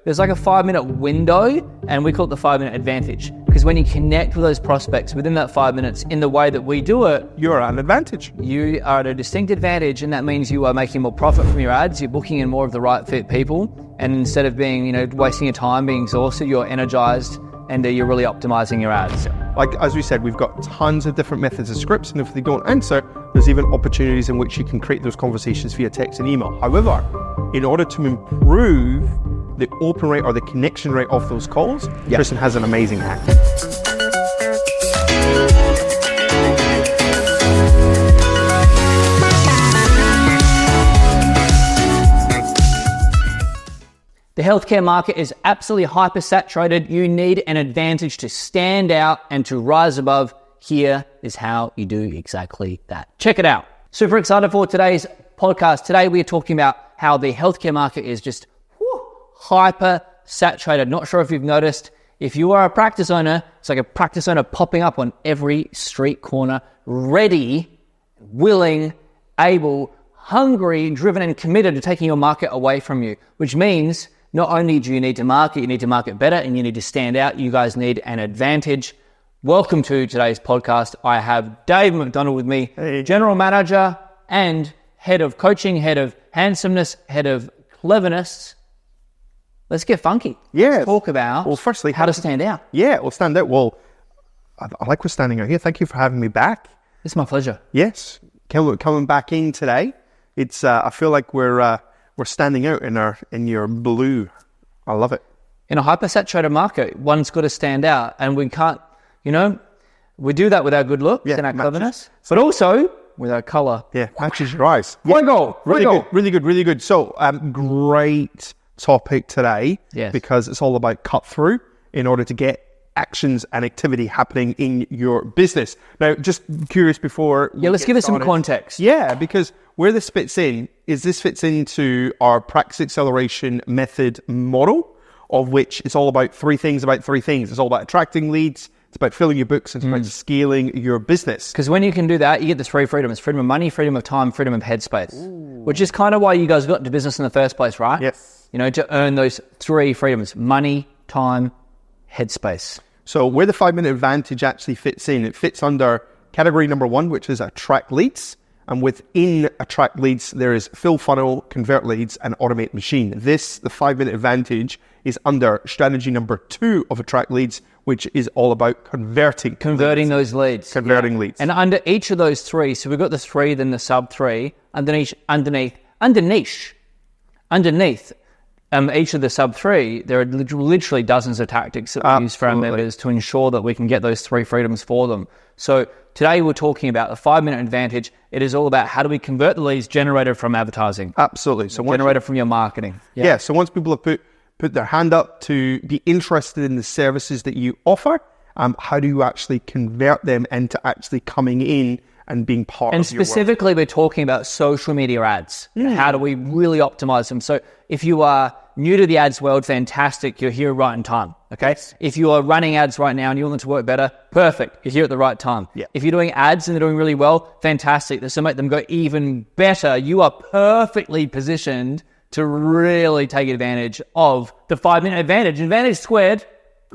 there's like a 5-minute window, and we call it the 5-minute advantage. Because when you connect with those prospects within that 5 minutes in the way that we do it, you're at an advantage. You are at a distinct advantage, and that means you are making more profit from your ads. You're booking in more of the right fit people, and instead of being, wasting your time, being exhausted, you're energized, and you're really optimizing your ads. Like, as we said, we've got tons of different methods of scripts, and if they don't answer, there's even opportunities in which you can create those conversations via text and email. However, in order to improve the open rate or the connection rate of those calls, Tristan has an amazing hack. The healthcare market is absolutely hyper-saturated. You need an advantage to stand out and to rise above. Here is how you do exactly that. Check it out. Super excited for today's podcast. Today we are talking about how the healthcare market is just hyper-saturated. Not sure if you've noticed, if you are a practice owner, it's like a practice owner popping up on every street corner, ready, willing, able, hungry, driven, and committed to taking your market away from you, which means not only do you need to market, you need to market better, and you need to stand out. You guys need an advantage. Welcome to today's podcast. I have Dave McDonald with me, General Manager and Head of Coaching, Head of Handsomeness, Head of Cleverness. Let's get funky. Yeah. Let's talk about, firstly, how to stand out. Yeah, we'll stand out. Well, I like we're standing out here. Thank you for having me back. It's my pleasure. Yes. Coming back in today. It's I feel like we're standing out in your blue. I love it. In a hypersaturated market, one's got to stand out, and we can't, we do that with our good looks and our cleverness, but also with our color. Yeah, matches your eyes. Really good. So, great topic today, because it's all about cut through in order to get actions and activity happening in your business. Now, just curious before... let's give us some context. Yeah, because where this fits in is this fits into our practice acceleration method model, of which it's all about three things. It's all about attracting leads, it's about filling your books, and it's about scaling your business. Because when you can do that, you get the three freedoms: freedom of money, freedom of time, freedom of headspace. Ooh. Which is kind of why you guys got into business in the first place, right? Yes. To earn those three freedoms: money, time, headspace. So where the 5-minute advantage actually fits in, it fits under category number 1, which is attract leads. And within attract leads, there is fill funnel, convert leads, and automate machine. The 5-minute advantage, is under strategy number 2 of attract leads, which is all about converting those leads. Converting leads. And under each of those three, so we've got the 3, then the sub 3, underneath each of the sub 3, there are literally dozens of tactics that we use for our members to ensure that we can get those 3 freedoms for them. So today we're talking about the 5-minute advantage. It is all about how do we convert the leads generated from advertising. Absolutely. So generated from your marketing. Yeah. So once people have put their hand up to be interested in the services that you offer, how do you actually convert them into actually coming in and being part of your work? And specifically, we're talking about social media ads. How do we really optimize them? So if you are new to the ads world, fantastic. You're here right in time. Okay. Yes. If you are running ads right now and you want them to work better, perfect. You're here at the right time. Yeah. If you're doing ads and they're doing really well, fantastic. This will make them go even better. You are perfectly positioned to really take advantage of the 5-minute advantage. Advantage squared.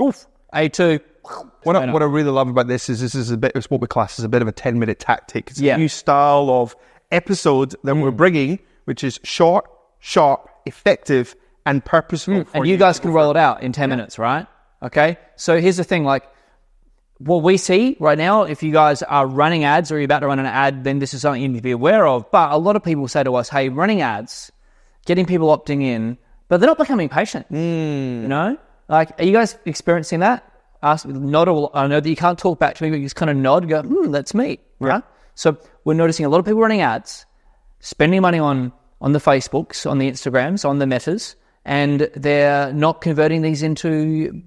Oof. A2. What I really love about this is it's what we class as a bit of a 10-minute tactic. It's a new style of episode that we're bringing, which is short, sharp, effective, and purposeful. And you guys can roll it out in 10 minutes, right? Okay. So here's the thing, what we see right now, if you guys are running ads or you're about to run an ad, then this is something you need to be aware of. But a lot of people say to us, hey, running ads, getting people opting in, but they're not becoming patient. Are you guys experiencing that? Nod. I know that you can't talk back to me, but you just kind of nod, go, that's me, right? So we're noticing a lot of people running ads, spending money on the Facebooks, on the Instagrams, on the Metas, and they're not converting these into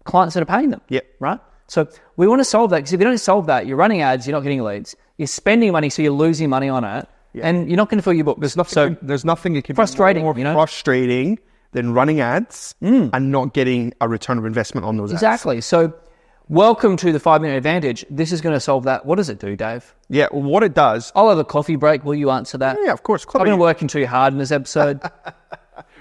clients that are paying them. Yep. Right? So we want to solve that, because if you don't solve that, you're running ads, you're not getting leads. You're spending money, so you're losing money on it, and you're not going to fill your book. There's nothing that can frustrating, be more frustrating than running ads and not getting a return of investment on those ads. Exactly. So welcome to the 5-minute advantage. This is going to solve that. What does it do, Dave? Yeah, well, what it does... I'll have a coffee break. Will you answer that? Yeah, of course. I've been working too hard in this episode.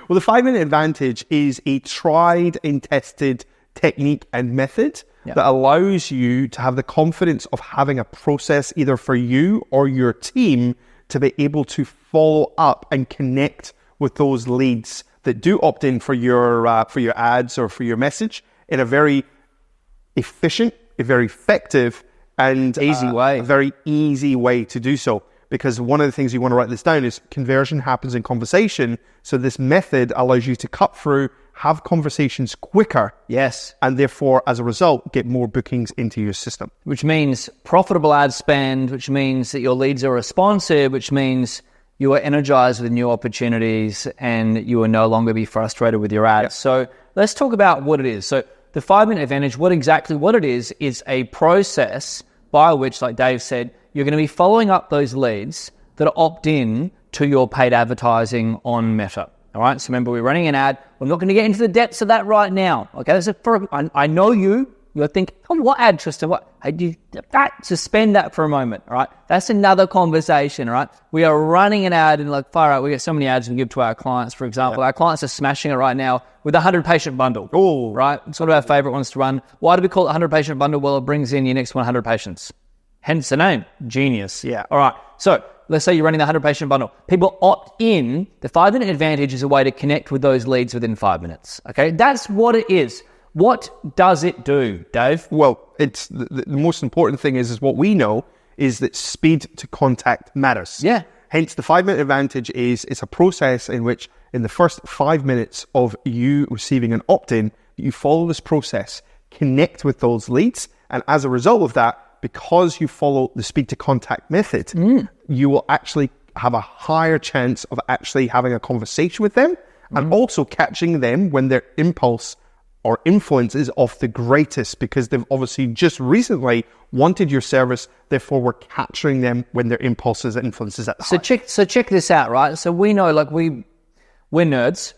Well, the 5-minute advantage is a tried and tested technique and method that allows you to have the confidence of having a process either for you or your team to be able to follow up and connect with those leads that do opt in for your ads or for your message in a very efficient, a very effective, and a very easy way to do so. Because one of the things you want to write this down is conversion happens in conversation. So this method allows you to cut through, have conversations quicker. Yes. And therefore, as a result, get more bookings into your system. Which means profitable ad spend, which means that your leads are responsive, which means you are energized with new opportunities and you will no longer be frustrated with your ads. Yep. So let's talk about what it is. So the 5-minute advantage, what it is a process by which, like Dave said, you're going to be following up those leads that opt in to your paid advertising on Meta. All right. So remember, we're running an ad. We're not going to get into the depths of that right now. Okay. I know you'll think, oh, what ad, Tristan? What? Suspend that for a moment. All right. That's another conversation. All right. We are running an ad and like far out. We get so many ads we give to our clients. For example, our clients are smashing it right now with a 100 patient bundle. Oh, right. It's one of our favorite ones to run. Why do we call it a 100 patient bundle? Well, it brings in your next 100 patients. Hence the name, genius. Yeah. All right. So let's say you're running the 100 patient bundle. People opt in. The 5-minute advantage is a way to connect with those leads within 5 minutes. Okay. That's what it is. What does it do, Dave? Well, it's the most important thing is what we know is that speed to contact matters. Yeah. Hence, the 5-minute advantage is it's a process in which in the first 5 minutes of you receiving an opt-in, you follow this process, connect with those leads, and as a result of that, because you follow the speed to contact method, you will actually have a higher chance of actually having a conversation with them and also catching them when their impulse or influence is of the greatest because they've obviously just recently wanted your service, therefore we're capturing them when their impulses and influences at the highest. So check this out, right? So we know like we're nerds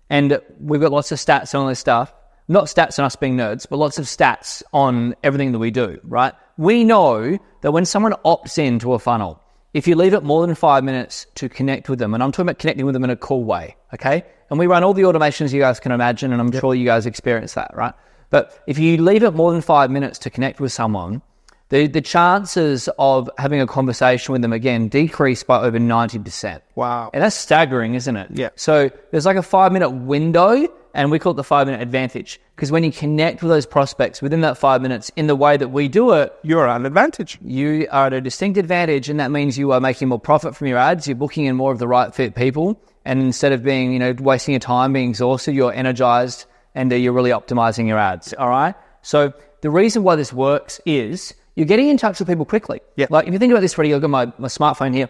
and we've got lots of stats on all this stuff. Not stats on us being nerds, but lots of stats on everything that we do, right? We know that when someone opts into a funnel, if you leave it more than 5 minutes to connect with them, and I'm talking about connecting with them in a cool way, okay? And we run all the automations you guys can imagine, and I'm sure you guys experience that, right? But if you leave it more than 5 minutes to connect with someone, the chances of having a conversation with them again decrease by over 90%. Wow. And that's staggering, isn't it? Yeah. So there's like a 5-minute window, and we call it the 5-minute advantage. Because when you connect with those prospects within that 5 minutes in the way that we do it, you're at an advantage. You are at a distinct advantage, and that means you are making more profit from your ads. You're booking in more of the right fit people. And instead of being, wasting your time, being exhausted, you're energized and you're really optimizing your ads. All right. So the reason why this works is you're getting in touch with people quickly. Yeah. Like if you think about this, Freddie, look at my smartphone here.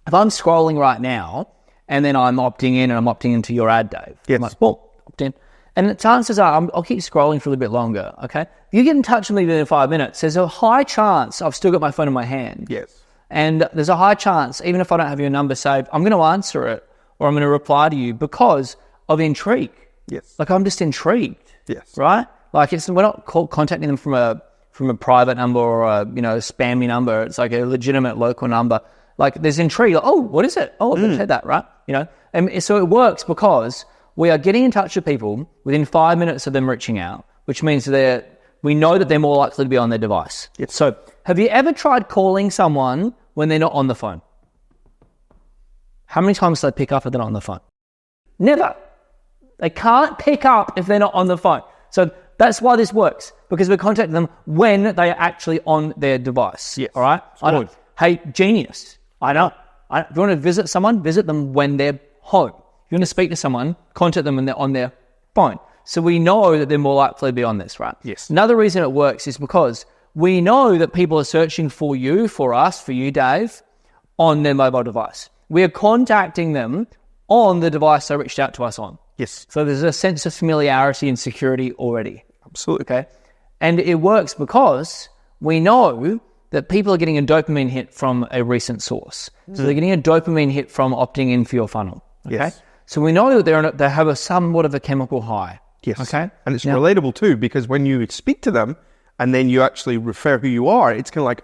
If I'm scrolling right now and then I'm opting in and I'm opting into your ad, Dave. Yes. I'm like, well, opt in. And the chances are I'll keep scrolling for a little bit longer. Okay. If you get in touch with me within 5 minutes, there's a high chance I've still got my phone in my hand. Yes. And there's a high chance, even if I don't have your number saved, I'm going to answer it or I'm going to reply to you because of intrigue. Yes. Like I'm just intrigued. Yes. Right? Like we're not contacting them from a private number or a spammy number. It's like a legitimate local number. Like there's intrigue. Like, oh, what is it? Oh, I've never said that, right? And so it works because we are getting in touch with people within 5 minutes of them reaching out, which means we know that they're more likely to be on their device. Yes. So have you ever tried calling someone when they're not on the phone? How many times do they pick up if they're not on the phone? Never. They can't pick up if they're not on the phone. So that's why this works, because we're contacting them when they are actually on their device. Yes. All right? I know. Hey, genius. I know. If you want to visit someone, visit them when they're home. If you want to speak to someone, contact them when they're on their phone. So we know that they're more likely to be on this, right? Yes. Another reason it works is because we know that people are searching for you, for us, for you, Dave, on their mobile device. We are contacting them on the device they reached out to us on. Yes. So there's a sense of familiarity and security already. Absolutely. Okay. And it works because we know that people are getting a dopamine hit from a recent source. So they're getting a dopamine hit from opting in for your funnel. Okay. Yes. So we know that they have somewhat of a chemical high. Yes. Okay. And it's relatable too, because when you speak to them and then you actually refer who you are, it's kind of like,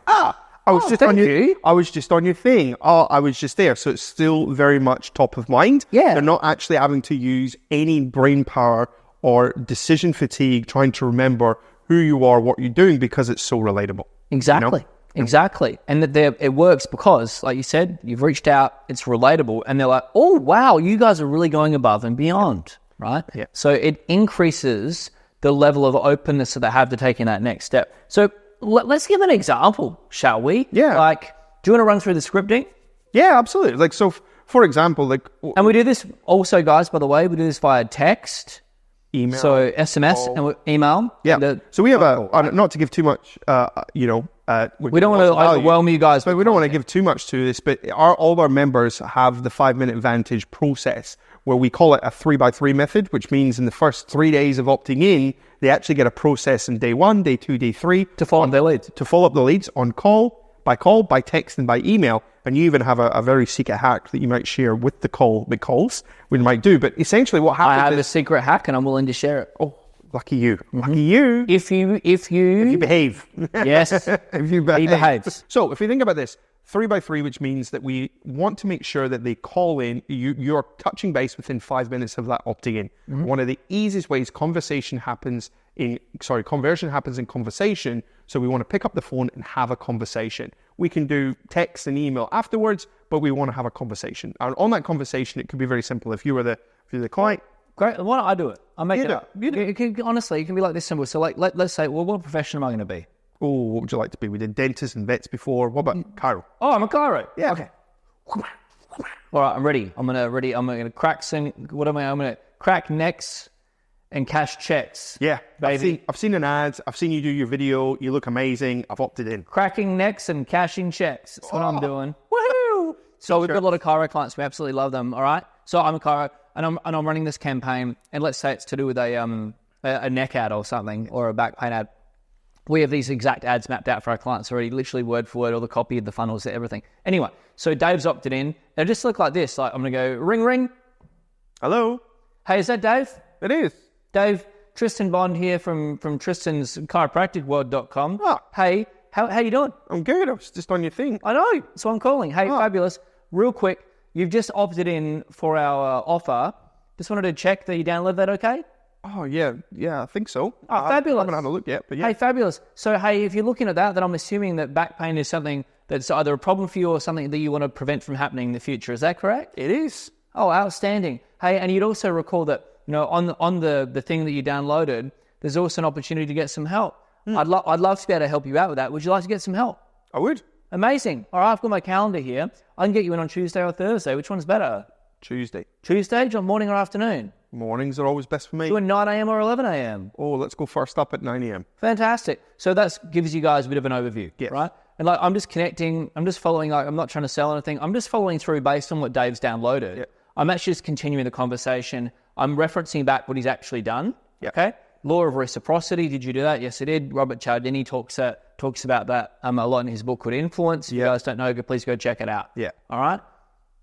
I was just thank on your. you. I was just on your thing. Oh, I was just there. So it's still very much top of mind. Yeah. They're not actually having to use any brain power or decision fatigue trying to remember who you are, what you're doing, because it's so relatable. Exactly. You know? Exactly. And that it works because, like you said, you've reached out, it's relatable, and they're like, oh, wow, you guys are really going above and beyond, right? Yeah. So it increases the level of openness that they have to taking that next step. So let's give an example, shall we? Yeah. Like, do you want to run through the scripting? Yeah, absolutely. Like, so for example, like And we do this also, guys, by the way, we do this via text. email. So SMS and email. Yeah. And So we have not to give too much, we don't want to overwhelm you guys. But we don't want to give too much to this, but all our members have the 5-minute advantage process where we call it a 3x3 method, which means in the first 3 days of opting in, they actually get a process in day 1, day 2, day 3. To follow up their leads. To follow up the leads on call, by text, and by email. And you even have a very secret hack that you might share with the calls we might do. But essentially what happens I have a secret hack and I'm willing to share it. Oh, lucky you. Lucky you. If you Behave. yes, If you behave. he behaves. So if you think about this, 3x3, which means that we want to make sure that they call in, you're touching base within 5 minutes of that opting in. Mm-hmm. One of the easiest ways conversion happens in conversation. So we want to pick up the phone and have a conversation. We can do text and email afterwards, but we want to have a conversation. And on that conversation, it could be very simple. If you're the client, Great. Why don't I do it? I'll make it up. You do it. It can, honestly, it can be like this simple. So like, let's say, well, what profession am I going to be? oh, what would you like to be? We did dentists and vets before. What about Cairo? Oh, I'm a chiro. Yeah. Okay. All right, I'm ready. I'm gonna crack some. What am I? I'm gonna crack necks and cash checks. Yeah, baby. I've seen an ad. I've seen you do your video. You look amazing. I've opted in. Cracking necks and cashing checks. That's what I'm doing. Woohoo! So we've got a lot of chiro clients. We absolutely love them. All right. So I'm a chiro, and I'm running this campaign. And let's say it's to do with a neck ad or something, or a back pain ad. We have these exact ads mapped out for our clients already, literally word for word, all the copy of the funnels, everything. Anyway, so Dave's opted in. It'll just look like this. Like I'm going to go, ring, ring. Hello. Hey, is that Dave? It is. Dave, Tristan Bond here from Tristan's chiropracticworld.com. Ah. Hey, how you doing? I'm good. I was just on your thing. I know. So I'm calling. Hey, fabulous. Real quick, you've just opted in for our offer. Just wanted to check that you downloaded that okay? Oh, yeah. Yeah, I think so. Oh, fabulous. I haven't had a look yet, but yeah. Hey, fabulous. So, hey, if you're looking at that, then I'm assuming that back pain is something that's either a problem for you or something that you want to prevent from happening in the future. Is that correct? It is. Oh, outstanding. Hey, and you'd also recall that, on the thing that you downloaded, there's also an opportunity to get some help. I'd love to be able to help you out with that. Would you like to get some help? I would. Amazing. All right, I've got my calendar here. I can get you in on Tuesday or Thursday. Which one's better? Tuesday. Tuesday? Do you want morning or afternoon? Mornings are always best for me. Do you want 9 a.m. or 11 a.m.? Oh, let's go first up at 9 a.m. Fantastic. So that gives you guys a bit of an overview, Yes. right? And I'm just connecting. I'm just following. I'm not trying to sell anything. I'm just following through based on what Dave's downloaded. Yep. I'm actually just continuing the conversation. I'm referencing back what he's actually done. Yep. Okay. Law of reciprocity. Did you do that? Yes, I did. Robert Cialdini talks about that a lot in his book called Influence. If you guys don't know, please go check it out. Yeah. All right.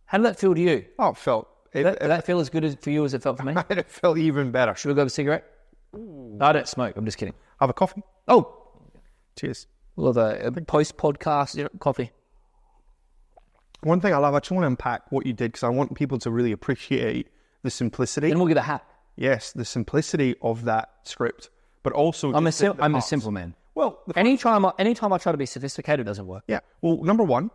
How did that feel to you? Oh, it felt. Did that feel as good for you as it felt for me? It felt even better. Should we go have a cigarette? No, I don't smoke. I'm just kidding. Have a coffee. Oh, Cheers. we'll have a post-podcast coffee. One thing I love, I just want to unpack what you did because I want people to really appreciate the simplicity. Then we'll give a hat. Yes, the simplicity of that script, but also I'm a just the parts. simple man. Well, Anytime I try to be sophisticated, it doesn't work. yeah. Well, number one,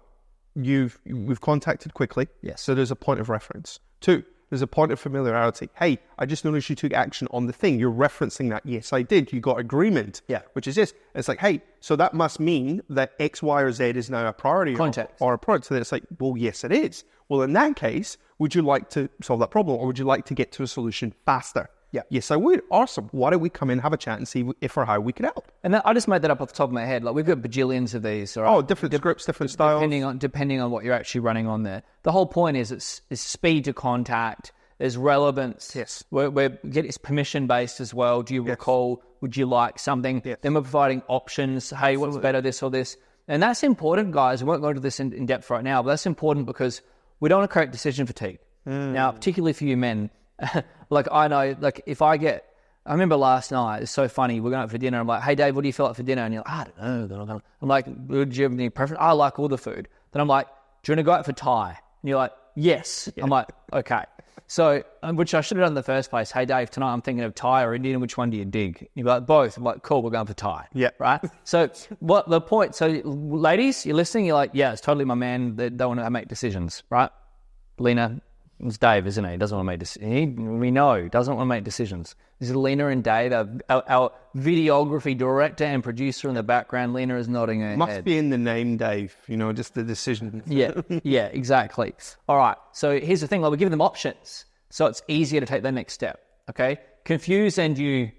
we've contacted quickly. Yes. So there's a point of reference. 2, there's a point of familiarity. Hey, I just noticed you took action on the thing. You're referencing that. Yes, I did. You got agreement. Yeah. Which is this. It's like, hey, so that must mean that X, Y, or Z is now a priority Context. or a product. So then it's like, well, yes, it is. Well, in that case, would you like to solve that problem or would you like to get to a solution faster? Yeah. Yes, I would. Awesome. Why don't we come in, have a chat and see if or how we could help? And I just made that up off the top of my head. Like we've got bajillions of these. All right? Oh, different scripts, different styles. Depending on what you're actually running on there. The whole point is it's speed to contact. There's relevance. Yes. It's permission based as well. Do you recall? Would you like something? Yes. Then we're providing options. Hey, what's better, this or this? And that's important, guys. I won't go into this in depth right now, but that's important because we don't want to create decision fatigue. Now, particularly for you men, like I know, like if I get I remember last night, it's so funny, we're going out for dinner. I'm like, hey, Dave, what do you feel like for dinner? And you're like, I don't know. I'm like, do you have any preference? I like all the food. Then I'm like, do you want to go out for Thai? And you're like, yes. Yeah. I'm like, okay. So, which I should have done in the first place. Hey, Dave, tonight I'm thinking of Thai or Indian. Which one do you dig? And you're like, both. I'm like, cool, we're going for Thai. Yeah. Right? So what the point, so ladies, you're listening, you're like, yeah, it's totally my man. They don't want to make decisions, right? Lena, it's Dave, isn't he? He doesn't want to make decisions. We know, doesn't want to make decisions. This is Lena and Dave, our videography director and producer in the background. Lena is nodding her head. Must be in the name, Dave, just the decision. Yeah, exactly. All right, so here's the thing, like, we're giving them options, so it's easier to take the next step, okay? Confuse and you...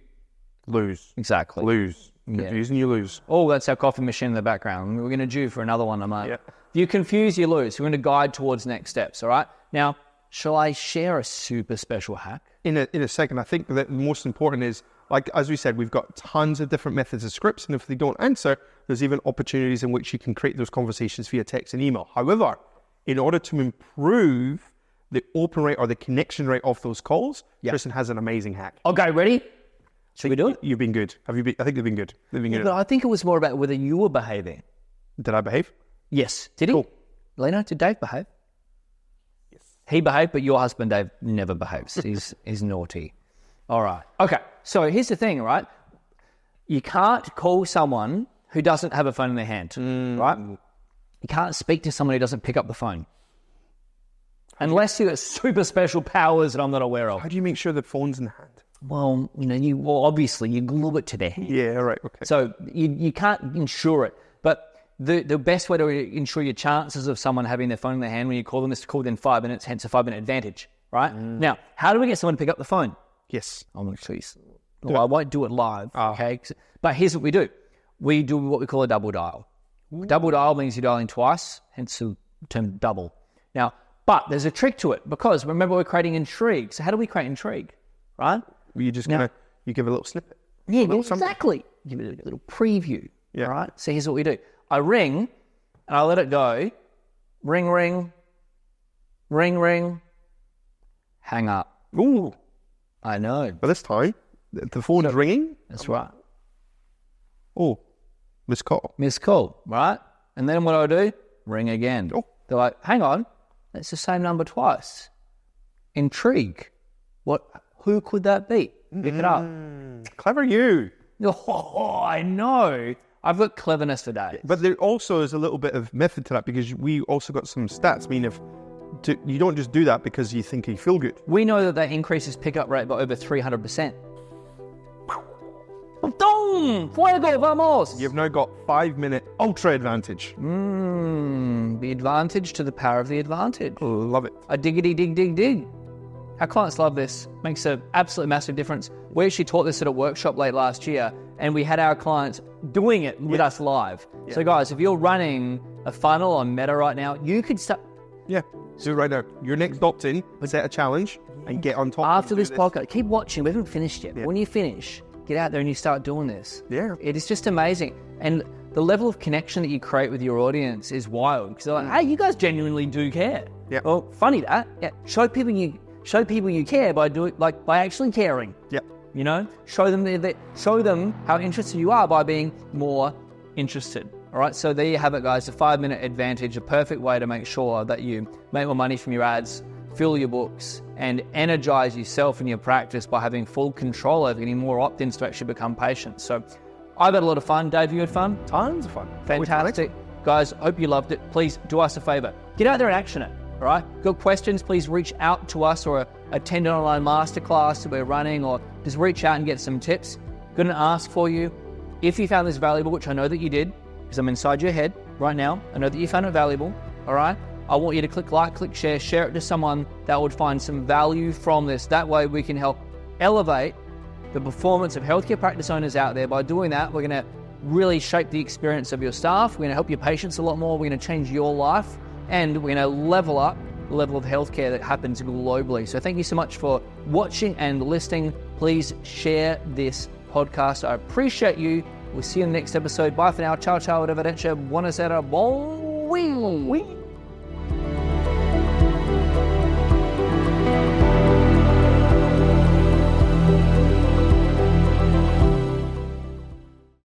lose. Exactly. Lose. Confuse and you lose. Oh, that's our coffee machine in the background. We're going to do for another one, mate. Yeah. If you confuse, you lose. We're going to guide towards next steps, all right? Now, shall I share a super special hack? In a second. I think that the most important is, like, as we said, we've got tons of different methods of scripts, and if they don't answer, there's even opportunities in which you can create those conversations via text and email. However, in order to improve the open rate or the connection rate of those calls, Tristan has an amazing hack. Okay, ready? Should we do it? You've been good. I think they've been good. They've been good. But I think it was more about whether you were behaving. Did I behave? Yes. Did he? Cool. Lena, did Dave behave? He behaved, but your husband, Dave, never behaves. He's naughty. All right. Okay. So here's the thing, right? You can't call someone who doesn't have a phone in their hand, right? You can't speak to someone who doesn't pick up the phone. Unless you've got super special powers that I'm not aware of. How do you make sure the phone's in the hand? Well, obviously you glue it to their hand. Yeah, right. Okay. So you can't insure it. But the best way to ensure your chances of someone having their phone in their hand when you call them is to call within 5 minutes, hence a 5-minute advantage, right? Now, how do we get someone to pick up the phone? Yes. I'm going to show you. I won't do it live, okay? But here's what we do. We do what we call a double dial. Double dial means you're dialing twice, hence the term double. Now, but there's a trick to it because remember we're creating intrigue. So how do we create intrigue, right? You just you give a little snippet. Yeah, exactly. Give it a little preview, right? So here's what we do. I ring, and I let it go. Ring, ring, ring, ring. Hang up. Ooh. I know. But this time, the phone is ringing. That's right. Oh, missed call. Missed call, right? And then what do I do? Ring again. Oh. They're like, hang on, that's the same number twice. Intrigue. Who could that be? Pick it up. Clever you. Oh, I know. I've got cleverness for days. But there also is a little bit of method to that because we also got some stats. I mean, you don't just do that because you think you feel good. We know that increases pickup rate by over 300%. Fuego, vamos! You've now got 5-minute ultra advantage. The advantage to the power of the advantage. Love it. A diggity dig dig dig. Our clients love this. Makes an absolutely massive difference. We actually taught this at a workshop late last year, and we had our clients doing it with us live. Yeah. So guys, if you're running a funnel on Meta right now, you could start... Yeah, do it right now. Your next opt-in, set a challenge and get on top. After this podcast, keep watching. We haven't finished yet. Yeah. When you finish, get out there and you start doing this. Yeah. It is just amazing. And the level of connection that you create with your audience is wild. Because they're like, hey, you guys genuinely do care. Yeah. Well, funny that. Yeah. Show people you care by actually caring. Yep. Show them how interested you are by being more interested. All right. So there you have it, guys. A 5-minute advantage, a perfect way to make sure that you make more money from your ads, fill your books, and energize yourself in your practice by having full control over getting more opt-ins to actually become patients. So I've had a lot of fun. Dave, you had fun? Tons of fun. Fantastic. Guys, hope you loved it. Please do us a favor. Get out there and action it. All right. Got questions? Please reach out to us or attend an online masterclass that we're running, or just reach out and get some tips. Going to ask for you, if you found this valuable, which I know that you did, because I'm inside your head right now. I know that you found it valuable. All right. I want you to click like, click share it to someone that would find some value from this. That way we can help elevate the performance of healthcare practice owners out there. By doing that, we're going to really shape the experience of your staff. We're going to help your patients a lot more. We're going to change your life. And we're going to level up the level of healthcare that happens globally. So thank you so much for watching and listening. Please share this podcast. I appreciate you. We'll see you in the next episode. Bye for now. Ciao, ciao. Buonasera. Bon.